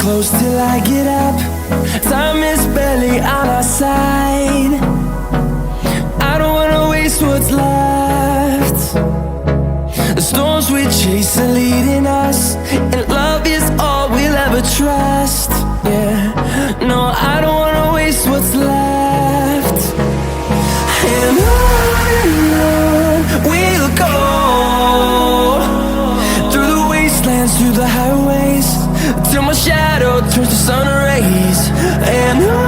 close till I get up. Time is barely on our side. I don't wanna waste what's left. The storms we chase are leading us, and love is all we'll ever trust. Yeah, no, I don't wanna waste what's left. And on we'll go, through the wastelands, through the highways, till my shadow turns to sun rays. And on